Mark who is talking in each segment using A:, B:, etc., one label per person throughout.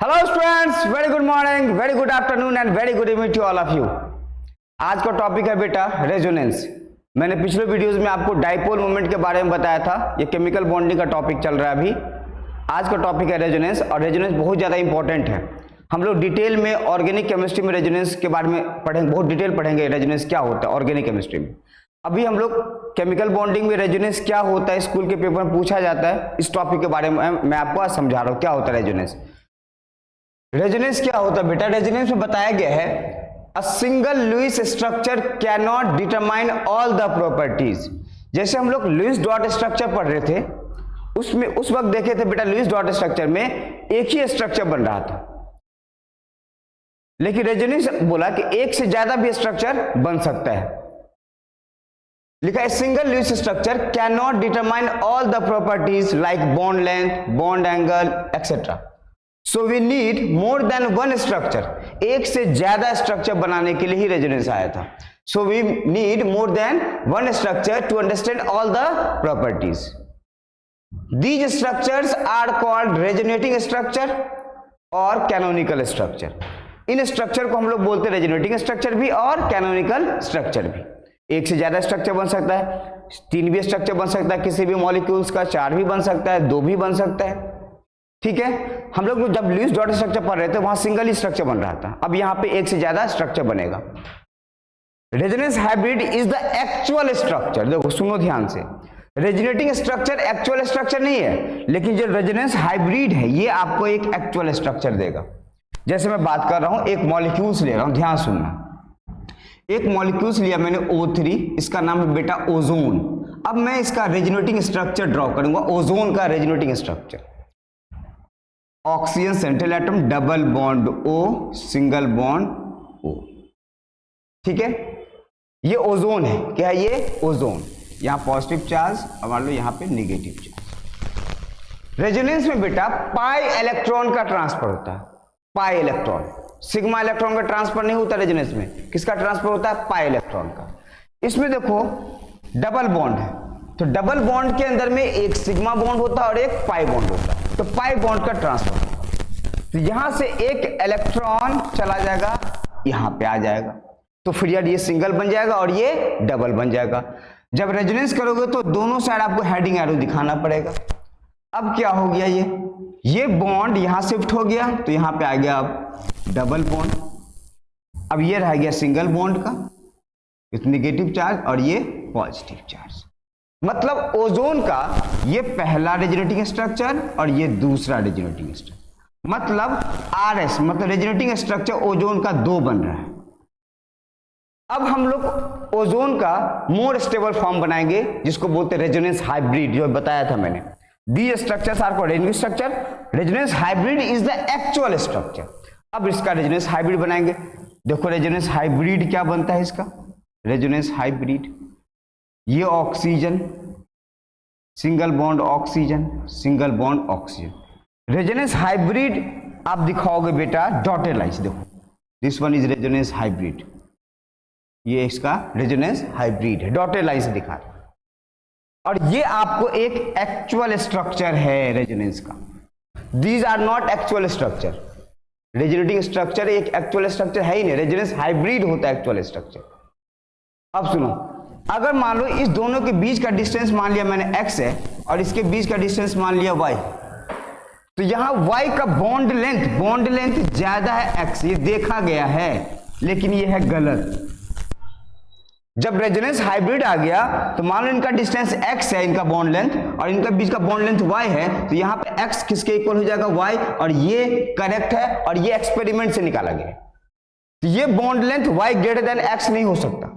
A: Hello students, very good morning, very good afternoon and very good evening to all of you. आज का topic है बेटा resonance. मैंने पिछले वीडियोस में आपको डाइपोल मोमेंट के बारे में बताया था। ये केमिकल बॉन्डिंग का टॉपिक चल रहा है अभी। आज का टॉपिक है रेजोनेंस और रेजोनेंस बहुत ज़्यादा इंपॉर्टेंट है। हम लोग डिटेल में ऑर्गेनिक केमिस्ट्री में रेजोनेंस के बारे में पढ़ेंगे, बहुत डिटेल पढ़ेंगे रेजोनेंस क्या होता है ऑर्गेनिक केमिस्ट्री में। अभी हम लोग केमिकल बॉन्डिंग में रेजोनेंस क्या होता है, स्कूल के पेपर में पूछा जाता है। इस टॉपिक के बारे में मैं आपको आज समझा रहा हूँ क्या होता है रेजोनेंस। रेजोनेंस क्या होता है बेटा? रेजोनेंस में बताया गया है a single Lewis structure can not determine all the properties. जैसे हम लोग लुईस डॉट स्ट्रक्चर पढ़ रहे थे, उसमें उस वक्त देखे थे बेटा लुईस डॉट स्ट्रक्चर में एक ही स्ट्रक्चर बन रहा था, लेकिन रेजोनेंस बोला कि एक से ज्यादा भी स्ट्रक्चर बन सकता है। लिखा है single Lewis structure can not determine all the properties like bond length, bond angle etcetera. So we need more than one structure. एक से ज्यादा स्ट्रक्चर बनाने के लिए ही रेजोनेंस आया था। So we need more than one structure to understand all the properties. These structures are called resonating structure और canonical structure. इन स्ट्रक्चर को हम लोग बोलते हैं रेजोनेटिंग स्ट्रक्चर भी और कैनोनिकल स्ट्रक्चर भी। एक से ज्यादा स्ट्रक्चर बन सकता है, तीन भी स्ट्रक्चर बन सकता है किसी भी मॉलिक्यूल्स का, चार भी बन सकता है, दो भी बन सकता है। ठीक है, हम लोग जब लुईस डॉट स्ट्रक्चर पढ़ रहे थे वहां सिंगल ही स्ट्रक्चर बन रहा था, अब यहां पे एक से ज्यादा स्ट्रक्चर बनेगा। Resonance hybrid is the actual structure. देखो सुनो ध्यान से, रेजोनेटिंग स्ट्रक्चर एक्चुअल स्ट्रक्चर नहीं है, लेकिन जो रेजोनेंस हाइब्रिड है ये आपको एक एक्चुअल स्ट्रक्चर देगा। जैसे मैं बात कर रहा हूं, एक मॉलिक्यूल्स ले रहा हूं, ध्यान सुनना। एक मॉलिक्यूल्स लिया मैंने O3, इसका नाम है बेटा ओजोन। अब मैं इसका रेजोनेटिंग स्ट्रक्चर ड्रॉ करूंगा, ओजोन का resonating structure. Oxygen central atom, double bond O, single bond O। ठीक है, ये ओजोन है। क्या है ये? ओजोन। यहां पॉजिटिव चार्ज और मान लो यहां पे नेगेटिव चार्ज। रेजोनेंस में बेटा पाई इलेक्ट्रॉन का ट्रांसफर होता है। पाई इलेक्ट्रॉन, सिग्मा इलेक्ट्रॉन का ट्रांसफर नहीं होता रेजोनेंस में। किसका ट्रांसफर होता है? पाई इलेक्ट्रॉन का। इसमें देखो डबल बॉन्ड है, तो डबल बॉन्ड के अंदर में एक सिग्मा बॉन्ड होता है और एक पाई बॉन्ड होता है, तो पाई बॉन्ड का ट्रांसफर होगा। तो यहां से एक इलेक्ट्रॉन चला जाएगा, यहां पे आ जाएगा, तो फिर यार ये सिंगल बन जाएगा और ये डबल बन जाएगा। जब रेजोनेंस करोगे तो दोनों साइड आपको हेडिंग एरो दिखाना पड़ेगा। अब क्या हो गया, ये बॉन्ड यहां शिफ्ट हो गया, तो यहां पे आ गया अब डबल बॉन्ड। अब ये रह गया सिंगल बॉन्ड का विथ नेगेटिव चार्ज और ये पॉजिटिव चार्ज। मतलब ओजोन का ये पहला रेजोनेटिंग स्ट्रक्चर और ये दूसरा रेजोनेटिंग स्ट्रक्चर। मतलब RS मतलब रेजोनेटिंग स्ट्रक्चर ओजोन का दो बन रहा है। अब हम लोग ओजोन का मोर स्टेबल फॉर्म बनाएंगे जिसको बोलते हैं रेजोनेंस हाइब्रिड, जो बताया था मैंने। These structures are called resonance structure. Resonance hybrid is the actual structure. अब इसका रेजोनेंस हाइब्रिड बनाएंगे। देखो रेजोनेंस हाइब्रिड क्या बनता है इसका? रेजोनेंस हाइब्रिड, ये oxygen, single bond oxygen, single bond oxygen. Resonance hybrid आप दिखाओगे बेटा डॉटेड लाइन से। देखो this one is resonance hybrid, ये इसका रेजोनेंस हाइब्रिड है, डॉटेड लाइन से दिखा रहा। और ये आपको एक एक्चुअल स्ट्रक्चर है रेजोनेंस का। These are not actual structure. Resonating structure एक एक्चुअल स्ट्रक्चर है ही नहीं, रेजोनेंस हाइब्रिड होता है एक्चुअल स्ट्रक्चर। अब सुनो, अगर मान लो इस दोनों के बीच का डिस्टेंस मान लिया मैंने x है और इसके बीच का डिस्टेंस मान लिया y, तो यहां y का बॉन्ड लेंथ ज्यादा है x, ये देखा गया है, लेकिन ये है गलत। जब रेजोनेंस हाइब्रिड आ गया तो मान लो इनका डिस्टेंस x है, इनका बॉन्ड लेंथ, और इनका बीच का बॉन्ड लेंथ y है, तो यहां पे x किसके इक्वल हो जाएगा? y, और ये करेक्ट है और ये एक्सपेरिमेंट से निकाला गया। तो ये bond length y greater than x नहीं हो सकता।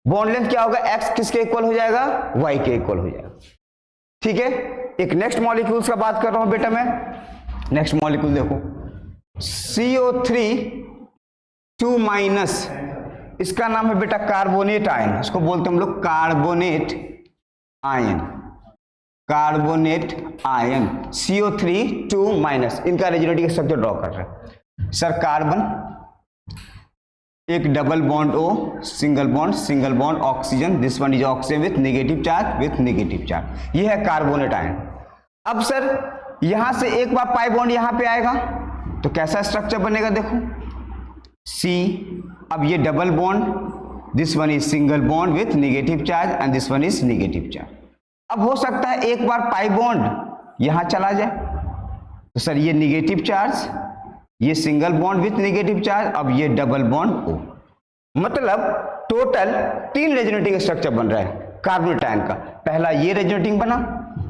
A: बॉन्ड लेंथ क्या होगा? x किसके इक्वल हो जाएगा? y के इक्वल हो जाएगा। ठीक है, एक नेक्स्ट मॉलिक्यूल्स का बात कर रहा हूं बेटा मैं। नेक्स्ट मॉलिक्यूल देखो CO3 2-, इसका नाम है बेटा कार्बोनेट आयन। इसको बोलते हैं हम लोग carbonate ion. Carbonate ion CO3 2-, इनका रेजोनेटिंग स्ट्रक्चर ड्रॉ कर रहे हैं। सर कार्बन, एक double bond O, single bond oxygen, this one is oxygen with negative charge, ये है कार्बोनेट आयन। अब सर यहां से एक बार पाई बॉन्ड यहां पे आएगा, तो कैसा स्ट्रक्चर बनेगा देखो, C, अब ये double bond, this one is single bond with negative charge and this one is negative charge. अब हो सकता है एक बार पाई बॉन्ड यहां चला जाए, तो सर ये नेगेटिव चार्ज, ये single bond with negative charge, अब ये डबल बॉन्ड O, मतलब टोटल 3 रेजोनेटिंग स्ट्रक्चर बन रहा है कार्बोनेट आयन का। पहला ये रेजोनेटिंग बना,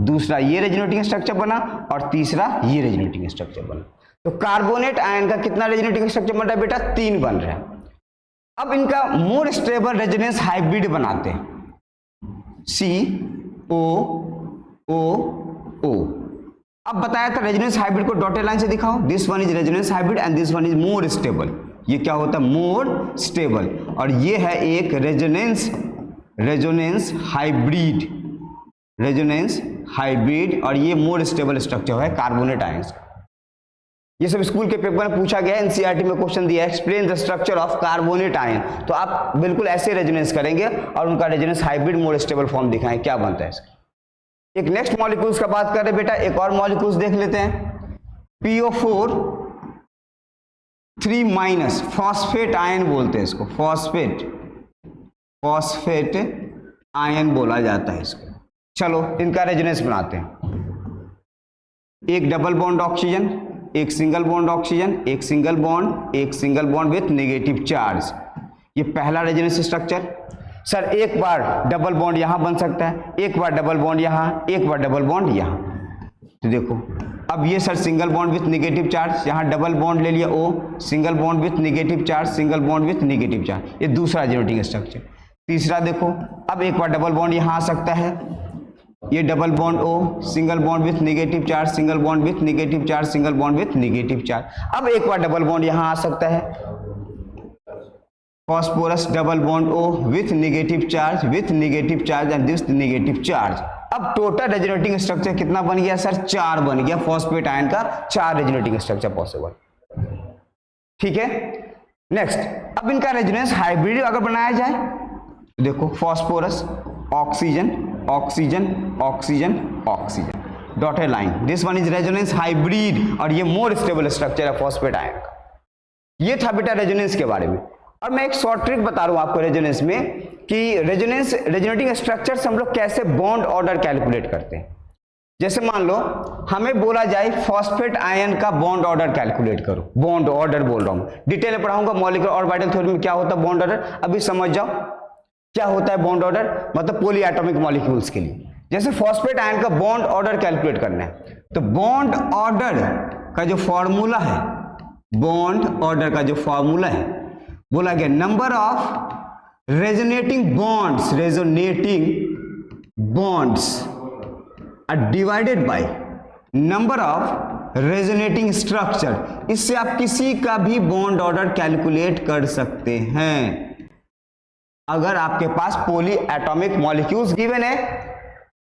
A: दूसरा ये रेजोनेटिंग स्ट्रक्चर बना और तीसरा ये रेजोनेटिंग स्ट्रक्चर बना। तो कार्बोनेट आयन का कितना रेजोनेटिंग स्ट्रक्चर बन रहा है बेटा, 3 बन रहा है। अब इनका मोर स्टेबल रेजोनेंस हाइब्रिड बनाते हैं, COOO। अब बताया था रेजोनेंस हाइब्रिड को डॉटेड लाइन से दिखाओ, this one is resonance hybrid and this one is more stable. ये क्या होता है, मोर स्टेबल, और ये है एक रेजोनेंस हाइब्रिड, और ये मोर स्टेबल स्ट्रक्चर है कार्बोनेट आयंस का। ये सब स्कूल के पेपर में पूछा गया है, एनसीईआरटी में क्वेश्चन दिया है, explain the structure of carbonate ion. तो आप बिल्कुल ऐसे रेजोनेंस करेंगे और उनका resonance hybrid more stable form दिखाएं, क्या बनता है इसका। एक नेक्स्ट मॉलिक्यूल्स का बात करें बेटा, एक और मॉलिक्यूल्स देख लेते हैं, PO4 3- फॉस्फेट आयन बोलते हैं इसको, फॉस्फेट आयन बोला जाता है इसको। चलो इनका रेजोनेंस बनाते हैं, एक डबल बॉन्ड ऑक्सीजन, एक सिंगल बॉन्ड ऑक्सीजन, एक single bond with negative charge. ये पहला रेजोनेंस स्ट्रक्चर। सर एक बार डबल बॉन्ड यहां बन सकता है, एक बार डबल बॉन्ड यहां, एक बार डबल बॉन्ड यहां। तो देखो अब ये sir single bond with negative charge, यहां डबल बॉन्ड ले लिया O, single bond with negative charge, single bond with negative charge, ये दूसरा रेजोनेटिंग स्ट्रक्चर। तीसरा देखो, अब एक बार डबल बॉन्ड यहां आ सकता है, ये double bond O, single bond with negative charge, single bond with negative charge, single bond with negative charge. अब एक बार डबल बॉन्ड यहां आ सकता है, phosphorus double bond O with negative charge and this negative charge. अब total resonating structure कितना बन गया sir, 4 बन गया। फॉस्फेट आयन का 4 रेजोनेटिंग स्ट्रक्चर पॉसिबल, ठीक है। नेक्स्ट, अब इनका रेजोनेंस हाइब्रिड अगर बनाया जाए, देखो phosphorus oxygen, dotted line, this one is resonance hybrid, और ये मोर स्टेबल स्ट्रक्चर है फॉस्फेट आयन का। ये था बेटा रेजोनेंस के बारे में। और मैं एक शॉर्ट ट्रिक बता रहा हूं आपको रेजोनेंस में, कि रेजोनेटिंग स्ट्रक्चर से हम लोग कैसे बॉन्ड ऑर्डर कैलकुलेट करते हैं। जैसे मान लो हमें बोला जाए फॉस्फेट आयन का बॉन्ड ऑर्डर कैलकुलेट करो, बॉन्ड ऑर्डर बोल रहा हूं, डिटेल में पढ़ाऊंगा मॉलिक्यूलर ऑर्बिटल थ्योरी में क्या होता है बॉन्ड ऑर्डर। अभी समझ जाओ क्या होता है बॉन्ड ऑर्डर, मतलब पॉली एटॉमिक मॉलिक्यूल्स के लिए। जैसे फॉस्फेट आयन का बॉन्ड ऑर्डर कैलकुलेट करना है, तो बॉन्ड ऑर्डर का जो फॉर्मूला है, बॉन्ड ऑर्डर का जो फॉर्मूला है, बोला गया number of resonating bonds are divided by number of resonating structure. इससे आप किसी का भी बॉन्ड ऑर्डर कैलकुलेट कर सकते हैं। अगर आपके पास पॉली एटॉमिक मॉलिक्यूल्स गिवन है,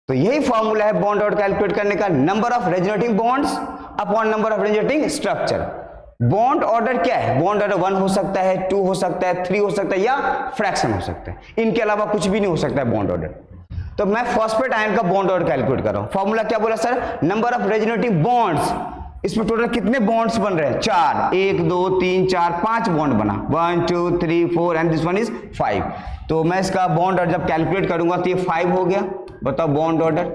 A: तो यही फॉर्मूला है बॉन्ड ऑर्डर कैलकुलेट करने का, number of resonating bonds upon number of resonating structure. Bond order क्या है, बॉन्ड ऑर्डर 1 हो सकता है, 2 हो सकता है, 3 हो सकता है, या फ्रैक्शन हो सकता है, इनके अलावा कुछ भी नहीं हो सकता है बॉन्ड ऑर्डर। तो मैं फॉस्फेट आयन का बॉन्ड ऑर्डर कैलकुलेट कर रहा हूं। फॉर्मूला क्या बोला sir, number of resonating bonds. इसमें टोटल कितने बॉन्ड्स बन रहे हैं, 4, 1 2 3 4 5 बॉन्ड बना, 1 2 3 4 एंड दिस वन इज 5। तो मैं इसका बॉन्ड ऑर्डर जब कैलकुलेट करूंगा तो ये 5 हो गया। बताओ bond order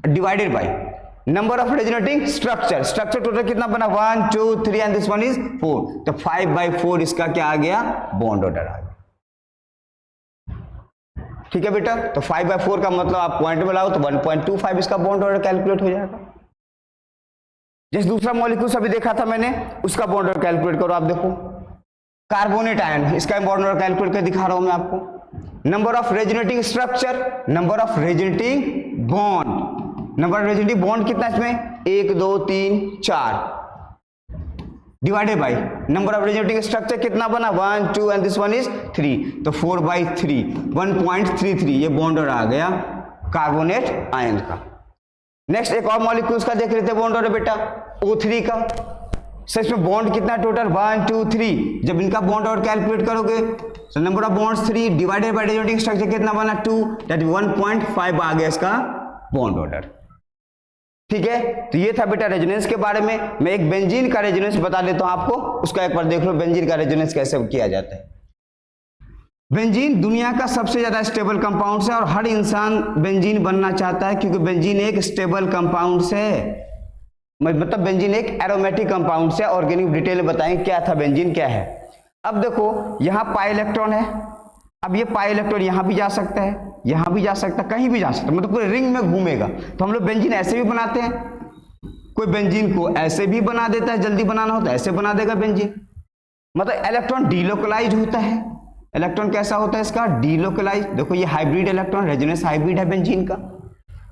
A: divided by number of resonating structure total कितना बना, 1 2 3 एंड दिस वन इज 4। तो 5/4 इसका क्या आ गया, बॉन्ड ऑर्डर आ गया। ठीक है बेटा, तो 5/4 का मतलब आप पॉइंट में लाओ तो 1.25 इसका बॉन्ड ऑर्डर कैलकुलेट हो जाएगा। जैसे दूसरा मॉलिक्यूल अभी देखा था मैंने, उसका बॉन्ड ऑर्डर कैलकुलेट करो। आप देखो कार्बोनेट आयन, इसका बॉन्ड ऑर्डर कैलकुलेट कर दिखा रहा हूं मैं आपको। Number of resonating structure, number of resonating bond, number of resonating bond कितना इसमें, 1 2 3 4 divided by number of resonating structure कितना बना, 1 2 एंड दिस वन इज 3। तो 4/3 1.33 ये बॉन्ड ऑर्डर आ गया कार्बोनेट आयन का। नेक्स्ट एक और मॉलिक्यूल्स का देख लेते हैं बॉन्ड ऑर्डर बेटा, O3 का। सर इसमें बॉन्ड कितना टोटल, 1 2 3। जब इनका बॉन्ड ऑर्डर कैलकुलेट करोगे तो number of bonds 3 divided by resonating structure कितना बना, 2, दैट 1.5 आ गया इसका बॉन्ड ऑर्डर। ठीक है, तो ये था बेटा रेजोनेंस के बारे में। मैं एक बेंजीन का रेजोनेंस बता देता हूं आपको, उसका एक बार देख लो बेंजीन का रेजोनेंस कैसे किया जाता है। बेंजीन दुनिया का सबसे ज्यादा स्टेबल कंपाउंड है और हर इंसान बेंजीन बनना चाहता है, क्योंकि बेंजीन एक स्टेबल कंपाउंड है, मतलब बेंजीन एक एरोमेटिक कंपाउंड है। ऑर्गेनिक डिटेल में बताएंगे क्या था बेंजीन क्या है। अब देखो यहाँ पाई इलेक्ट्रॉन है, अब ये पाई इलेक्ट्रॉन यहाँ भी जा सकता है, यहाँ भी जा सकता है, कहीं भी जा सकता है, मतलब पूरे रिंग में घूमेगा। तो हम लोग बेंजीन ऐसे भी बनाते हैं, कोई बेंजीन को ऐसे भी बना देता है, जल्दी बनाना हो तो ऐसे बना देगा बेंजीन, मतलब इलेक्ट्रॉन डीलोकलाइज होता है। इलेक्ट्रॉन कैसा होता है इसका, डीलोकलाइज। देखो ये हाइब्रिड इलेक्ट्रॉन, रेजोनेंस हाइब्रिड है बेंजीन का।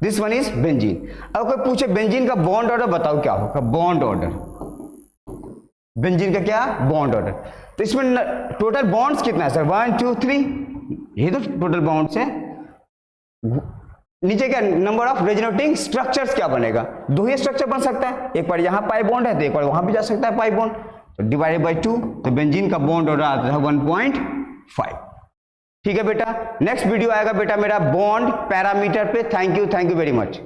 A: This one is benzene. अब कोई पूछे बेंजीन का बॉन्ड ऑर्डर बताओ क्या होगा, बॉन्ड ऑर्डर, बेंजीन का क्या बॉन्ड ऑर्डर। तो इसमें टोटल बॉन्ड्स कितना है सर, 1 2 3, ये तो टोटल बॉन्ड्स है। नीचे क्या नंबर ऑफ रेजोनेटिंग स्ट्रक्चर्स क्या बनेगा, दो ही स्ट्रक्चर बन सकता है, एक बार यहाँ पाई बॉन्ड है तो एक बार वहां भी जा सकता है पाई बॉन्ड, तो डिवाइडेड बाय 2, तो बेंजीन का बॉन्ड ऑर्डर आता है 1.5। ठीक है बेटा, नेक्स्ट वीडियो आएगा बेटा मेरा बॉन्ड पैरामीटर पे। Thank you very much.